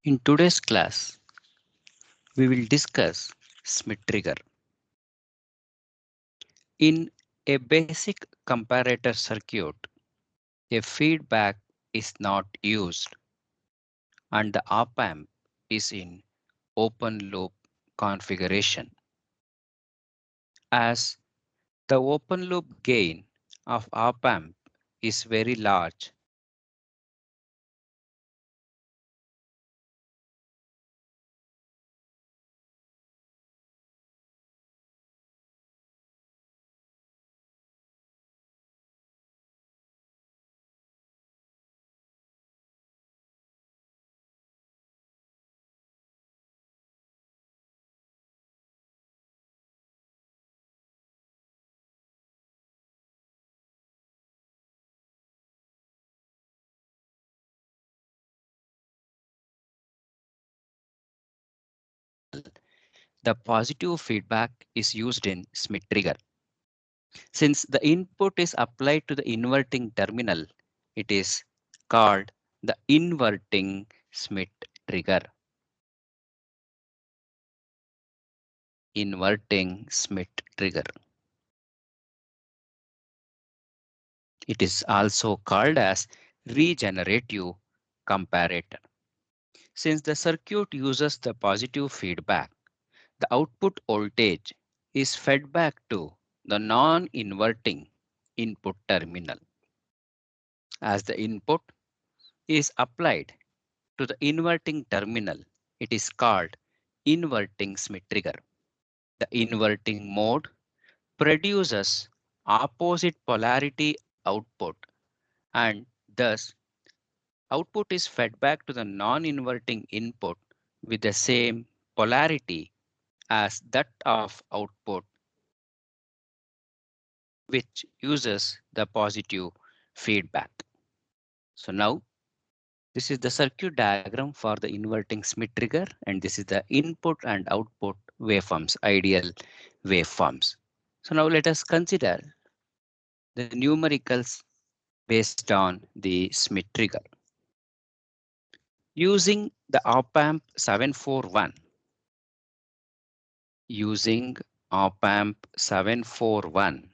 In today's class, we will discuss Smith trigger. In a basic comparator circuit, a feedback is not used and the op amp is in open loop configuration. As the open loop gain of op amp is very large, the positive feedback is used in Smith trigger. Since the input is applied to the inverting terminal, it is called the inverting Smith trigger. Inverting Smith trigger. It is also called as regenerative comparator. Since the circuit uses the positive feedback, the output voltage is fed back to the non-inverting input terminal. As the input is applied to the inverting terminal, it is called inverting Smith trigger. The inverting mode produces opposite polarity output and thus output is fed back to the non-inverting input with the same polarity as that of output, which uses the positive feedback. So now this is the circuit diagram for the inverting Smith trigger, and this is the input and output waveforms, ideal waveforms. So now let us consider the numericals based on the Smith trigger. Using the op amp 741, using op amp 741,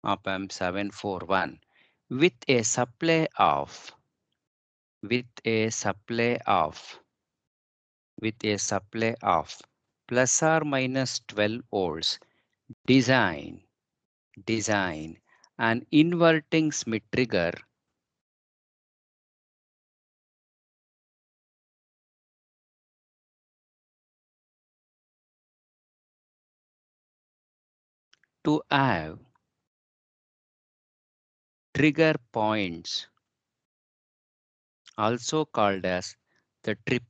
op amp 741 with a supply of with a supply of with a supply of plus or minus 12 volts, design an inverting Smith trigger to have trigger points, also called as the trip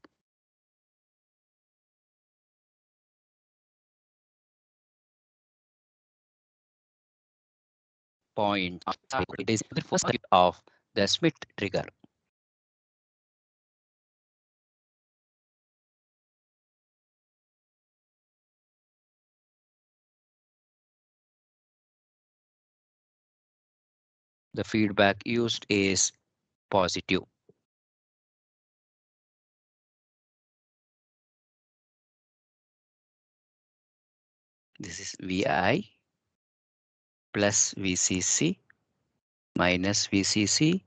point. It is the first circuit of the Smith trigger. The feedback used is positive. This is Vi plus VCC minus VCC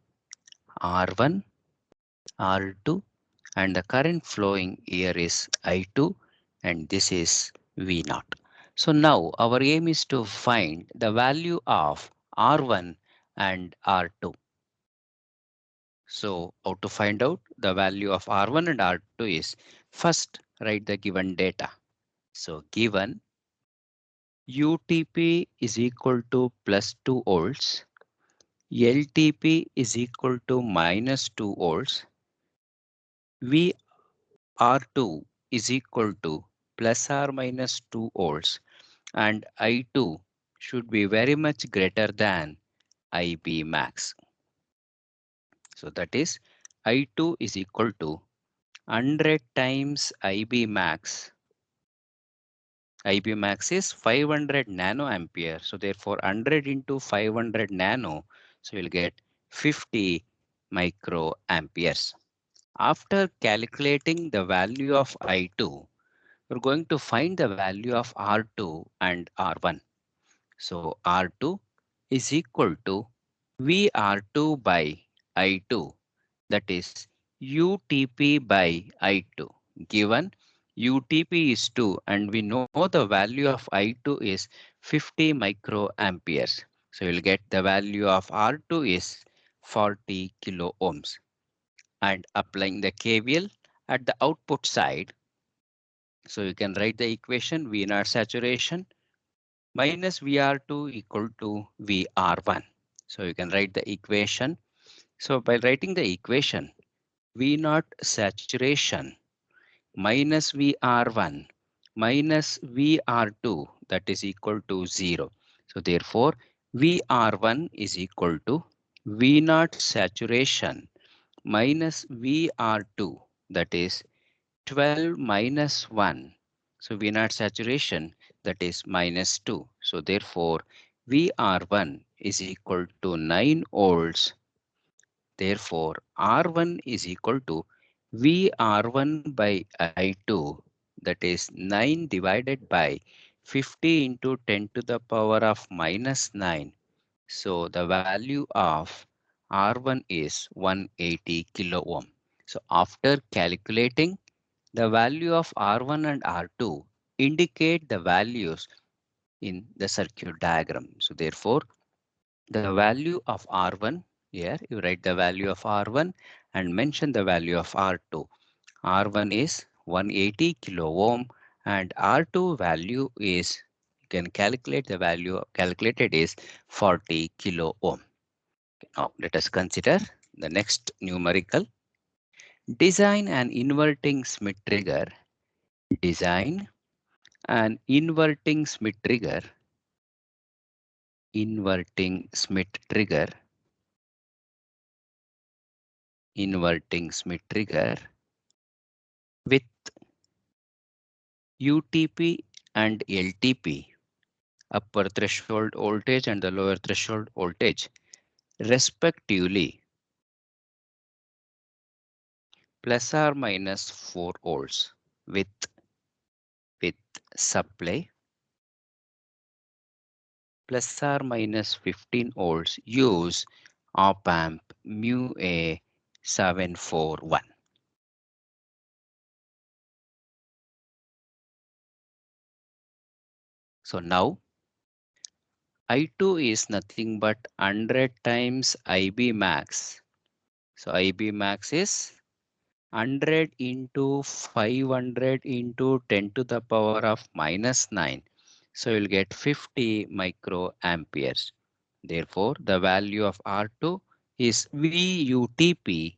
R1 R2 and the current flowing here is I2 and this is V0. So now our aim is to find the value of R1 and R2. So how to find out the value of R1 and R2 is first write the given data. So given UTP is equal to plus 2 volts, LTP is equal to minus 2 volts, VR2 is equal to plus or minus 2 volts, and I2 should be very much greater than IB max. So that is I2 is equal to 100 times IB max. IB max is 500 nanoampere. So therefore 100 into 500 nano. So you'll get 50 microamperes. After calculating the value of I2, we're going to find the value of R2 and R1. So R2 is equal to VR2 by I2, that is UTP by I2. Given UTP is 2 and we know the value of I2 is 50 microamperes. So you'll get the value of R2 is 40 kilo ohms. And applying the KVL at the output side, so you can write the equation V naught saturation minus VR2 equal to VR1. So you can write the equation. So by writing the equation, V naught saturation minus VR1 minus VR2, that is equal to 0. So therefore, VR1 is equal to V naught saturation minus VR2, that is 12 minus 1. So V naught saturation, that is minus 2. So therefore, VR1 is equal to 9 volts. Therefore, R1 is equal to VR1 by I2, that is 9 divided by 50 into 10 to the power of minus 9. So the value of R1 is 180 kilo ohm. So after calculating the value of R1 and R2, indicate the values in the circuit diagram. So therefore, the value of R1, here you write the value of R1 and mention the value of R2. R1 is 180 kilo ohm and R2 value is, you can calculate the value calculated is 40 kilo ohm. Now let us consider the next numerical. Design an inverting Schmitt trigger. Design an inverting Schmitt trigger, inverting Schmitt trigger with UTP and LTP, upper threshold voltage and the lower threshold voltage, respectively, plus or minus 4 volts with supply plus or minus 15 volts. Use op amp mu A 741. So now I2 is nothing but 100 times IB max. So IB max is 100 into 500 into 10 to the power of minus 9. So you'll get 50 microamperes. Therefore, the value of R2 is VUTP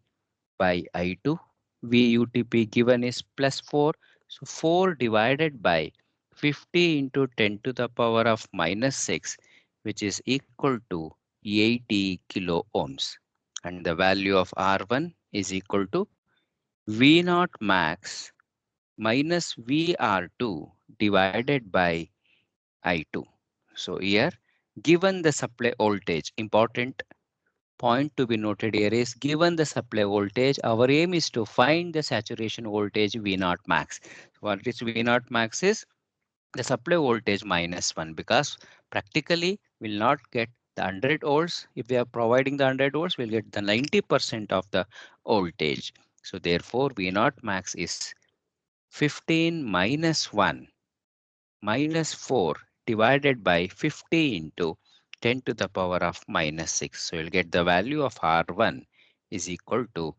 by I2. VUTP given is plus 4. So 4 divided by 50 into 10 to the power of minus 6, which is equal to 80 kilo ohms. And the value of R1 is equal to V naught max minus VR2 divided by I2. So here, given the supply voltage, important point to be noted here is given the supply voltage, our aim is to find the saturation voltage V naught max. What is V naught max is the supply voltage minus 1, because practically will not get the 100 volts. If we are providing the 100 volts, we'll get the 90% of the voltage. So therefore, V naught max is 15 minus 1 minus 4 divided by 50 into 10 to the power of minus 6. So you'll get the value of R1 is equal to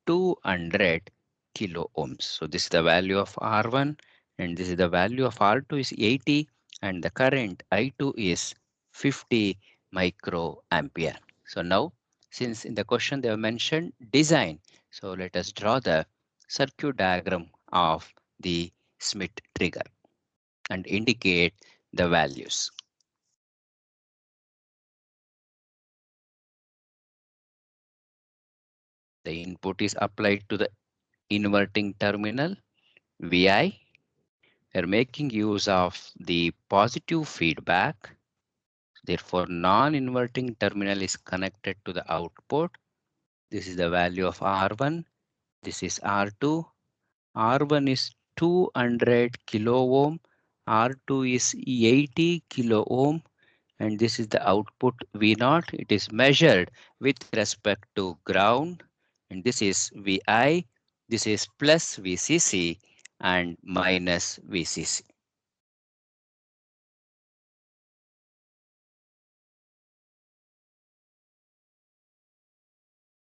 200 kilo ohms. So this is the value of R1 and this is the value of R2 is 80 and the current I2 is 50 microampere. So now, since in the question they have mentioned design, so let us draw the circuit diagram of the Schmitt trigger and indicate the values. The input is applied to the inverting terminal Vi. We're making use of the positive feedback. Therefore, non-inverting terminal is connected to the output. This is the value of R1 This is R2. R1 is 200 kilo ohm. R2 is 80 kilo ohm. And this is the output V naught. It is measured with respect to ground. And this is VI. This is plus VCC and minus VCC.